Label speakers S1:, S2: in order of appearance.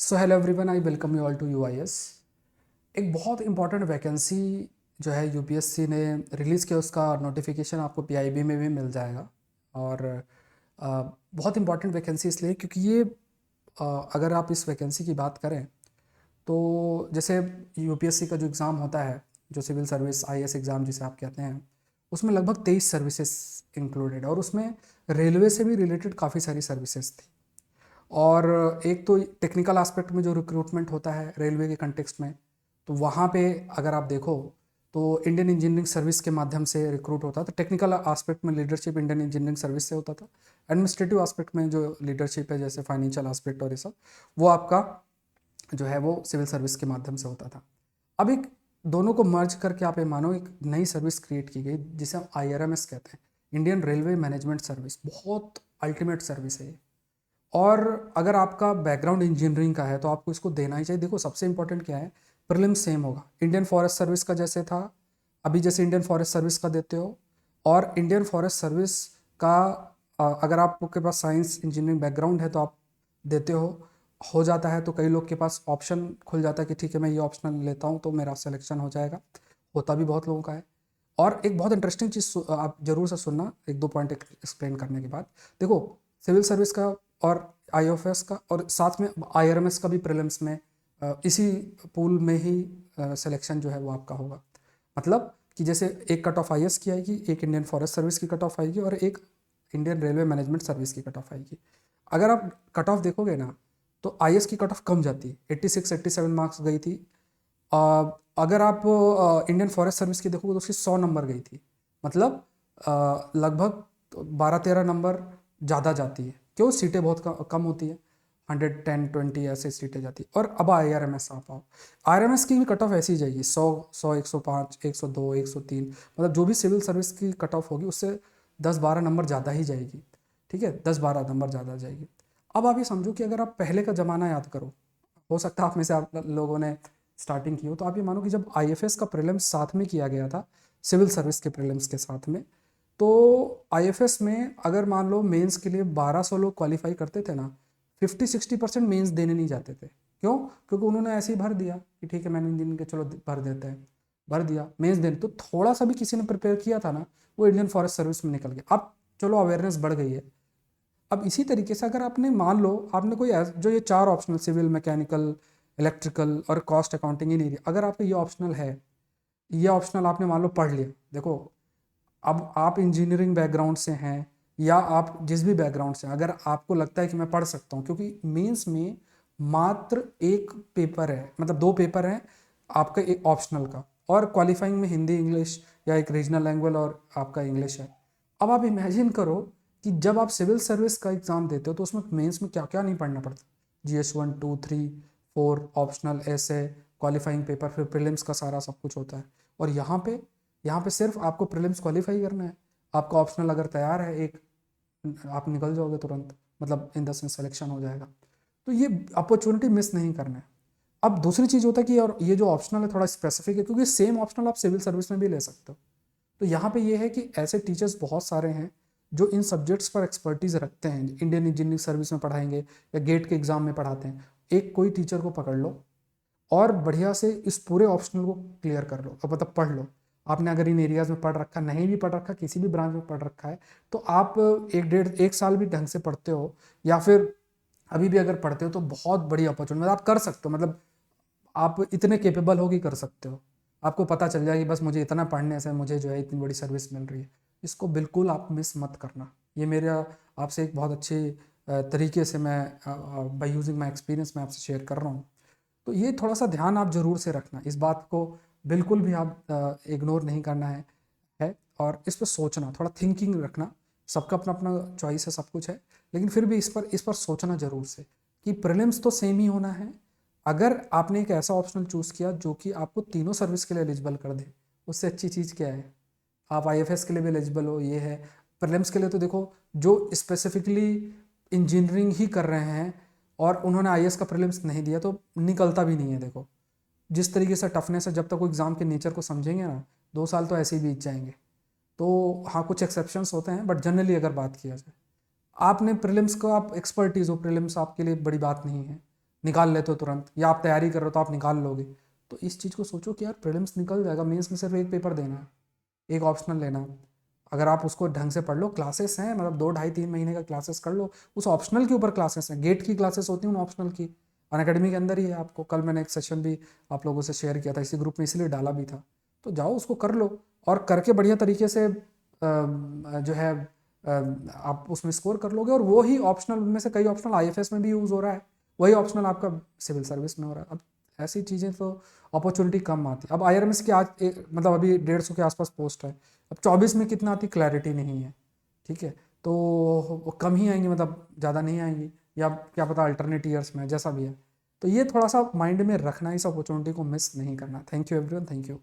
S1: So hello everyone, I welcome you all to UIS. एक बहुत important vacancy जो है यूपीएससी ने रिलीज़ किया, उसका नोटिफिकेशन आपको पीआईबी में भी मिल जाएगा। और बहुत इंपॉर्टेंट वैकेंसी इसलिए क्योंकि ये अगर आप इस वैकेंसी की बात करें तो जैसे यूपीएससी का जो एग्ज़ाम होता है, जो सिविल सर्विस आईएएस एग्ज़ाम जिसे आप कहते हैं, उसमें लगभग 23 सर्विसेज इंक्लूडेड, और उसमें रेलवे से भी रिलेटेड काफ़ी सारी सर्विसेज थी। और एक तो टेक्निकल एस्पेक्ट में जो रिक्रूटमेंट होता है रेलवे के कंटेक्स्ट में, तो वहाँ पे अगर आप देखो तो इंडियन इंजीनियरिंग सर्विस के माध्यम से रिक्रूट होता था। टेक्निकल एस्पेक्ट में लीडरशिप इंडियन इंजीनियरिंग सर्विस से होता था। एडमिनिस्ट्रेटिव एस्पेक्ट में जो लीडरशिप है, जैसे फाइनेंशियल एस्पेक्ट और ये सब, वो आपका जो है वो सिविल सर्विस के माध्यम से होता था। अब एक दोनों को मर्ज करके आप ये मानो एक नई सर्विस क्रिएट की गई जिसे हम आईआरएमएस कहते हैं, इंडियन रेलवे मैनेजमेंट सर्विस। बहुत अल्टीमेट सर्विस है ये। और अगर आपका बैकग्राउंड इंजीनियरिंग का है तो आपको इसको देना ही चाहिए। देखो, सबसे इंपॉर्टेंट क्या है, प्रीलिम्स सेम होगा इंडियन फॉरेस्ट सर्विस का जैसे था अभी, जैसे इंडियन फॉरेस्ट सर्विस का देते हो। और इंडियन फॉरेस्ट सर्विस का अगर आपके पास साइंस इंजीनियरिंग बैकग्राउंड है तो आप देते हो जाता है। तो कई लोग के पास ऑप्शन खुल जाता है कि ठीक है, मैं ये ऑप्शनल लेता हूँ तो मेरा सिलेक्शन हो जाएगा। होता भी बहुत लोगों का है। और एक बहुत इंटरेस्टिंग चीज़ आप जरूर से सुनना, एक दो पॉइंट एक्सप्लेन करने के बाद। देखो, सिविल सर्विस का और आईओएफएस का और साथ में आईआरएमएस का भी प्रीलिम्स में इसी पूल में ही सिलेक्शन जो है वो आपका होगा। मतलब कि जैसे एक कट ऑफ आईएएस की आएगी, एक इंडियन फॉरेस्ट सर्विस की कट ऑफ आएगी और एक इंडियन रेलवे मैनेजमेंट सर्विस की कट ऑफ आएगी। अगर आप कट ऑफ देखोगे ना तो आईएएस की कट ऑफ कम जाती है, 86 87 मार्क्स गई थी। अगर आप इंडियन फॉरेस्ट सर्विस की देखोगे तो उसकी 100 नंबर गई थी। मतलब लगभग 12 13 नंबर ज़्यादा जाती है। क्यों? सीटें बहुत कम होती है, 110 20 ऐसे सीटें जाती है। और अब आईआरएमएस आप आओ, आईआरएमएस की भी कट ऑफ ऐसी ही जाएगी, 100 105 102 103। मतलब जो भी सिविल सर्विस की कट ऑफ होगी उससे 10 12 नंबर ज़्यादा ही जाएगी। ठीक है, 10 12 नंबर ज़्यादा जाएगी। अब आप ये समझो कि अगर आप पहले का ज़माना याद करो, हो सकता है आप में से आप लोगों ने स्टार्टिंग की हो, तो आप ये मानो कि जब आईएफएस का प्रीलिम्स साथ में किया गया था सिविल सर्विस के प्रीलिम्स के साथ में, तो आईएफएस में अगर मान लो मेंस के लिए 1200 लोग क्वालिफाई करते थे ना, 50 60% मेंस देने नहीं जाते थे। क्यों? क्योंकि उन्होंने ऐसे ही भर दिया कि ठीक है, मैंने इंजीनियरिंग के चलो भर देते हैं, भर दिया मेंस देने। तो थोड़ा सा भी किसी ने प्रिपेयर किया था ना, वो इंडियन फॉरेस्ट सर्विस में निकल गया। अब चलो अवेयरनेस बढ़ गई है। अब इसी तरीके से अगर आपने मान लो आपने कोई जो ये चार ऑप्शनल सिविल मैकेनिकल इलेक्ट्रिकल और कॉस्ट अकाउंटिंग ही नहीं दिया, अगर आपका ये ऑप्शनल है, ये ऑप्शनल आपने मान लो पढ़ लिया। देखो, अब आप इंजीनियरिंग बैकग्राउंड से हैं या आप जिस भी बैकग्राउंड से हैं, अगर आपको लगता है कि मैं पढ़ सकता हूँ, क्योंकि मेंस में मात्र एक पेपर है, मतलब दो पेपर हैं आपका एक ऑप्शनल का, और क्वालिफाइंग में हिंदी इंग्लिश या एक रीजनल लैंग्वेज और आपका इंग्लिश है। अब आप इमेजिन करो कि जब आप सिविल सर्विस का एग्जाम देते हो तो उसमें मेंस में क्या क्या नहीं पढ़ना पड़ता। GS 1 2 3 4 ऑप्शनल, ऐसे क्वालिफाइंग पेपर, फिर प्रीलिम्स का सारा सब कुछ होता है। और यहाँ पे सिर्फ आपको प्रीलिम्स क्वालिफाई करना है। आपका ऑप्शनल अगर तैयार है एक, आप निकल जाओगे तुरंत, मतलब इन द सेंस सिलेक्शन हो जाएगा। तो ये अपॉर्चुनिटी मिस नहीं करना है। अब दूसरी चीज़ होता है कि और ये जो ऑप्शनल है थोड़ा स्पेसिफिक है, क्योंकि सेम ऑप्शनल आप सिविल सर्विस में भी ले सकते हो। तो यहाँ पे ये है कि ऐसे टीचर्स बहुत सारे हैं जो इन सब्जेक्ट्स पर एक्सपर्टीज रखते हैं, इंडियन इंजीनियरिंग सर्विस में पढ़ाएंगे या गेट के एग्जाम में पढ़ाते हैं। एक कोई टीचर को पकड़ लो और बढ़िया से इस पूरे ऑप्शनल को क्लियर कर लो, और मतलब पढ़ लो। आपने अगर इन एरियाज में पढ़ रखा, नहीं भी पढ़ रखा, किसी भी ब्रांच में पढ़ रखा है, तो आप एक साल भी ढंग से पढ़ते हो, या फिर अभी भी अगर पढ़ते हो तो बहुत बड़ी अपॉर्चुनिटी, मतलब आप कर सकते हो। मतलब आप इतने केपेबल हो कि कर सकते हो। आपको पता चल जाएगी बस मुझे इतना पढ़ने से मुझे जो है इतनी बड़ी सर्विस मिल रही है। इसको बिल्कुल आप मिस मत करना। ये मेरा आपसे एक बहुत अच्छे तरीके से मैं बाय यूजिंग माई एक्सपीरियंस मैं आपसे शेयर कर रहा हूँ। तो ये थोड़ा सा ध्यान आप जरूर से रखना, इस बात को बिल्कुल भी आप इग्नोर नहीं करना है। और इस पर सोचना, थोड़ा थिंकिंग रखना। सबका अपना अपना चॉइस है, सब कुछ है, लेकिन फिर भी इस पर सोचना जरूर से कि प्रीलिम्स तो सेम ही होना है। अगर आपने एक ऐसा ऑप्शनल चूज़ किया जो कि आपको तीनों सर्विस के लिए एलिजिबल कर दे, उससे अच्छी चीज़ क्या है? आप आईएफएस के लिए भी एलिजिबल हो, ये है। प्रीलिम्स के लिए तो देखो, जो स्पेसिफिकली इंजीनियरिंग ही कर रहे हैं और उन्होंने आईएएस का प्रीलिम्स नहीं दिया तो निकलता भी नहीं है। देखो, जिस तरीके से टफनेस है, जब तक वो एग्ज़ाम के नेचर को समझेंगे ना, 2 साल तो ऐसे ही बीत जाएंगे। तो हाँ, कुछ एक्सेप्शंस होते हैं, बट जनरली अगर बात किया जाए, आपने प्रीलिम्स को आप एक्सपर्टीज हो, प्रीलिम्स आपके लिए बड़ी बात नहीं है। निकाल लेते हो तुरंत, या आप तैयारी कर रहे हो तो आप निकाल लोगे। तो इस चीज़ को सोचो कि यार प्रीलिम्स निकल जाएगा, मेंस में सिर्फ एक पेपर देना है, एक ऑप्शनल लेना है। अगर आप उसको ढंग से पढ़ लो, क्लासेस हैं, मतलब 2 ढाई 3 महीने का क्लासेस कर लो, उस ऑप्शनल के ऊपर क्लासेस हैं, गेट की क्लासेस होती हैं उन ऑप्शनल की, अनअकैडमी के अंदर ही है। आपको कल मैंने एक सेशन भी आप लोगों से शेयर किया था इसी ग्रुप में, इसलिए डाला भी था। तो जाओ उसको कर लो, और करके बढ़िया तरीके से जो है आप उसमें स्कोर कर लोगे, और वो ही ऑप्शनल, उनमें से कई ऑप्शनल आईएफएस में भी यूज़ हो रहा है, वही ऑप्शनल आपका सिविल सर्विस में हो रहा है। अब ऐसी चीज़ें तो अपॉर्चुनिटी कम आती। अब आईआरएमएस की आज मतलब अभी 150 के आसपास पोस्ट है, अब 24 में कितना आती क्लैरिटी नहीं है, ठीक है। तो वो कम ही आएंगी, मतलब ज़्यादा नहीं आएंगी, या क्या पता अल्टरनेट ईयर्स में, जैसा भी है। तो ये थोड़ा सा माइंड में रखना, इस अपॉर्चुनिटी को मिस नहीं करना। Thank you everyone, thank you.